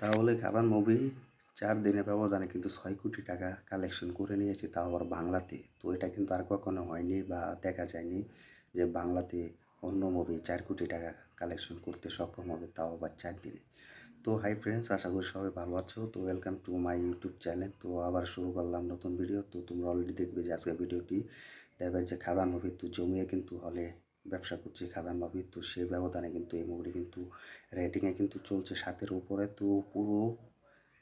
তাহলে খাবার মুভি ৪ দিনের ব্যবধানে কিন্তু ৬ কোটি টাকা কালেকশন করে নিয়েছে, তাও আবার বাংলাতে। তো এটা কিন্তু আর কখনো হয়নি বা দেখা যায়নি যে বাংলাতে অন্য মুভি ৪ কোটি টাকা কালেকশন করতে সক্ষম হবে, তাও আবার ৪ দিনে। তো হাই ফ্রেন্ডস, আশা করি সবাই ভালো আছো। তো welcome to my YouTube channel. তো আবার শুরু করলাম নতুন ভিডিও। তো তোমরা অলরেডি দেখবে যে আজকের ভিডিওটি দেখবে যে খাদান মুভি তো জমিয়ে কিন্তু হলে ব্যবসা করছে খাদান মুভি। তো সেই ব্যবধানে কিন্তু এই মুভিটি কিন্তু রেটিংয়ে কিন্তু চলছে 7-এর উপরে। তো পুরো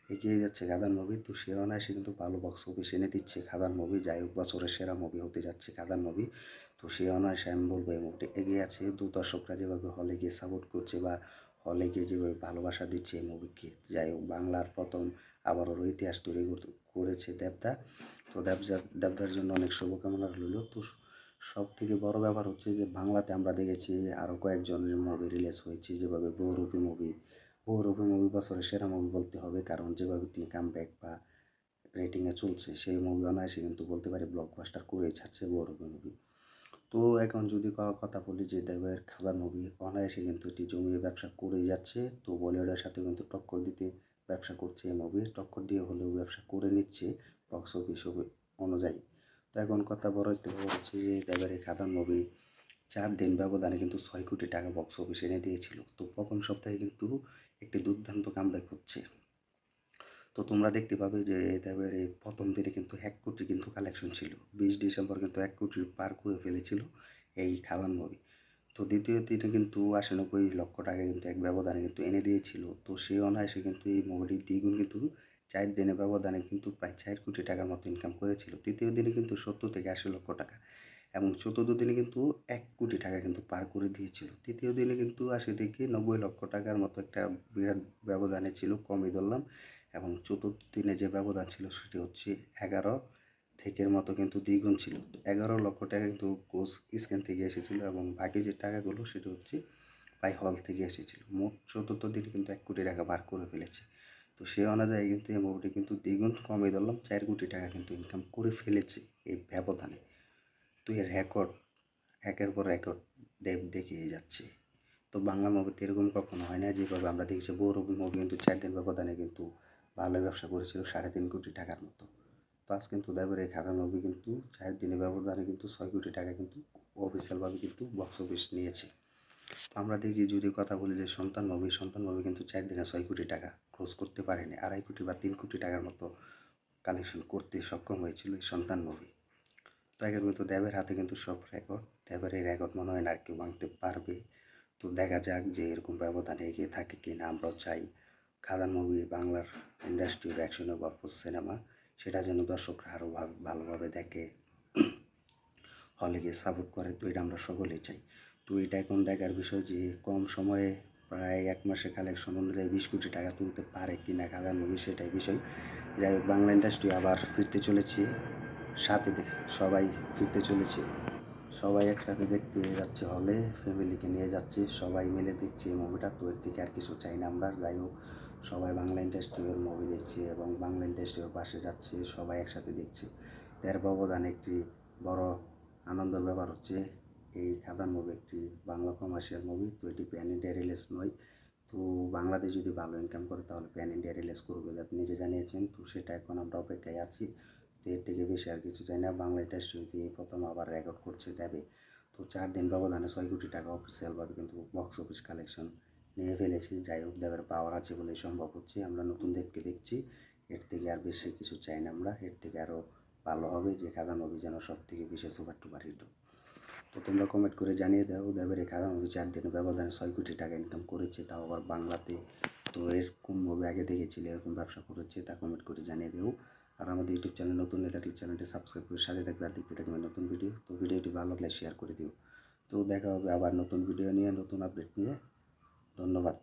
এগিয়ে যাচ্ছে খাদান মুভি। তো সে অনায়াসে কিন্তু ভালো বক্স অফিস এনে দিচ্ছে খাদান মুভি। যাই হোক, বছরের সেরা মুভি হতে যাচ্ছে খাদান মুভি। তো সে অনায়াসে আমি বলবো এই মুভিটি এগিয়ে আছে। তো দর্শকরা যেভাবে হলে গিয়ে সাপোর্ট করছে বা হলে গিয়ে যেভাবে ভালোবাসা দিচ্ছে এই মুভিকে, যাই হোক বাংলার প্রথম আবারও ইতিহাস তৈরি করেছে দেবদা। তো দেবদার জন্য অনেক শুভকামনা রইল। তো সব থেকে বড় ব্যাপার হচ্ছে যে বাংলাতে আমরা দেখেছি আরও কয়েকজনের মুভি রিলিজ হয়েছে, যেভাবে বহুরূপী মুভি বছরের সেরা মুভি বলতে হবে, কারণ যেভাবে তিনি কামব্যাক বা রেটিংয়ে চলছে সেই মুভি অনায়াসে কিন্তু বলতে পারি ব্লকবাস্টার করেই ছাড়ছে বহুরূপী মুভি। তো এখন যদি কথা বলি যে দেবের খাদান মুভি অনায়াসে কিন্তু এটি জমিয়ে ব্যবসা করেই যাচ্ছে। তো বলিউডের সাথে কিন্তু টক্কর দিতে ব্যবসা করছে এই মুভি, টক্কর দিয়ে হলেও ব্যবসা করে নিচ্ছে বক্স অফিস অনুযায়ী। তো এখন কথা বড় একটি ব্যাপার হচ্ছে যে দেবের এই খাদান মুভি 4 দিন ব্যবধানে কিন্তু 6 কোটি টাকা বক্স অফিস এনে দিয়েছিল। তো প্রথম সপ্তাহে কিন্তু একটি দুর্দান্ত কামব্যাক হচ্ছে। তো তোমরা দেখতে পাবে যে দেবের এই প্রথম দিনে কিন্তু 1 কোটি কিন্তু কালেকশন ছিল। 20 ডিসেম্বর কিন্তু 1 কোটি পার করে ফেলেছিল এই খাদান মুভি। তো দ্বিতীয় দিনে কিন্তু ৯৮ লক্ষ টাকা কিন্তু এক ব্যবধানে কিন্তু এনে দিয়েছিল। তো সে অনায়াসে কিন্তু এই মুভিটি দ্বিগুণ কিন্তু 4 দিনের ব্যবধানে কিন্তু প্রায় 4 কোটি টাকার মতো ইনকাম করেছিল। তৃতীয় দিনে কিন্তু ৭০ থেকে ৮০ লক্ষ টাকা এবং চতুর্থ দিনে কিন্তু 1 কোটি টাকা কিন্তু পার করে দিয়েছিল। তৃতীয় দিনে কিন্তু ৮০ থেকে ৯০ লক্ষ টাকার মতো একটা বিরাট ব্যবধানে ছিল, কমই ধরলাম। এবং চতুর্থ দিনে যে ব্যবধান ছিল সেটি হচ্ছে 11 থেকের মতো কিন্তু দ্বিগুণ ছিল। 11 লক্ষ টাকা কিন্তু গ্রোস স্ক্যান থেকে এসেছিল এবং বাকি যে টাকাগুলো সেটা হচ্ছে প্রায় হল থেকে এসেছিল। মোট চতুর্থ দিনে কিন্তু 1 কোটি টাকা বার করে ফেলেছে। তো সে অনুযায়ী কিন্তু এই মুভিটি কিন্তু দ্বিগুণ কমে ধরলাম 4 কোটি টাকা কিন্তু ইনকাম করে ফেলেছে এই ব্যবধানে। তো এর রেকর্ড একের পর রেকর্ড দেখিয়ে যাচ্ছে। তো বাংলা মুভিতে এরকম কখনো হয় না, যেভাবে আমরা দেখছি বহুরূপী মুভি কিন্তু 4 দিন ব্যবধানে কিন্তু ভালো ব্যবসা করেছিল 3.5 কোটি টাকার মতো। তো আজ কিন্তু দেবের এই খাদান মুভি কিন্তু 4 দিনের ব্যবধানে কিন্তু 6 কোটি টাকা কিন্তু অফিসিয়ালভাবে কিন্তু বক্স অফিস নিয়েছে। তো আমরা দেখি যদি কথা বলি যে সন্তান মুভি কিন্তু 4 দিনে 6 কোটি টাকা ক্লোজ করতে পারেনি, 2.5 কোটি বা 3 কোটি টাকার মতো কালেকশন করতে সক্ষম হয়েছিল এই সন্তান মুভি। তো আগের মতো দেবের হাতে কিন্তু সব রেকর্ড, দেবের এই রেকর্ড মনে হয় না আর কেউ ভাঙতে পারবে। তো দেখা যাক যে এরকম ব্যবধানে এগিয়ে থাকে কি না। আমরাও চাই খাদান মুভি বাংলার ইন্ডাস্ট্রির অ্যাকশনে ভরপুর সিনেমা, সেটা যেন দর্শকরা আরও ভালোভাবে দেখে, হলে গিয়ে সাপোর্ট করে। তো এটা আমরা সকলেই চাই। তো এটা এখন দেখার বিষয় যে কম সময়ে প্রায় 1 মাসের কালেকশন অনুযায়ী 20 কোটি টাকা তুলতে পারে কি না খাদান মুভি, সেটাই বিষয়। যাই হোক, বাংলা ইন্ডাস্ট্রি আবার ফিরতে চলেছে, সাথে সবাই ফিরতে চলেছে, সবাই একসাথে দেখতে যাচ্ছে হলে, ফ্যামিলিকে নিয়ে যাচ্ছে, সবাই মিলে দেখছে এই মুভিটা। তো এর থেকে আর কিছু চাই না আমরা। যাই হোক, সবাই বাংলা ইন্ডাস্ট্রির মুভি দেখছে এবং বাংলা ইন্ডাস্ট্রির পাশে যাচ্ছে, সবাই একসাথে দেখছে। এর ব্যবধানে একটি বড় আনন্দের ব্যাপার হচ্ছে এই খাদান মুভি একটি বাংলা কমার্শিয়াল মুভি। তো এটি প্যান ইন্ডিয়া রিলিজ নয়। তো বাংলাদেশ যদি ভালো ইনকাম করে তাহলে প্যান ইন্ডিয়া রিলিজ করবে, আপনি নিজে জানিয়েছেন। তো সেটা এখন আমরা অপেক্ষায় আছি। তো এর থেকে বেশি আর কিছু চাই না। বাংলা ইন্ডাস্ট্রি যে প্রথম আবার রেকর্ড করছে দেবে। তো 4 দিন ব্যবধানে 6 কোটি টাকা অফিসিয়ালভাবে কিন্তু বক্স অফিস কালেকশন নিয়ে ফেলেছি। যাই হোক, দেবের পাওয়ার আছে বলেই সম্ভব হচ্ছে। আমরা নতুন দেবকে দেখছি, এর থেকে আর বেশি কিছু চাই না আমরা। এর থেকে আরও ভালো হবে যে খাদান মুভি যেন সব থেকে বেশি সুপার টুপার হিট। তো তোমরা কমেন্ট করে জানিয়ে দাও দেবের এই খাদান মুভি 4 দিনের ব্যবধানে 6 কোটি টাকা ইনকাম করেছে, তাও আবার বাংলাতে। তো এরকম মুভি আগে দেখেছিলে এরকম ব্যবসা করেছে, তা কমেন্ট করে জানিয়ে দিও। আর আমাদের ইউটিউব চ্যানেল নতুন হয়ে থাকলে চ্যানেলটি সাবস্ক্রাইব করে সাথে থাকবে আর দেখতে থাকবে নতুন ভিডিও। তো ভিডিওটি ভালো লাগলে শেয়ার করে দিও। তো দেখা হবে আবার নতুন ভিডিও নিয়ে, নতুন আপডেট নিয়ে। ধন্যবাদ।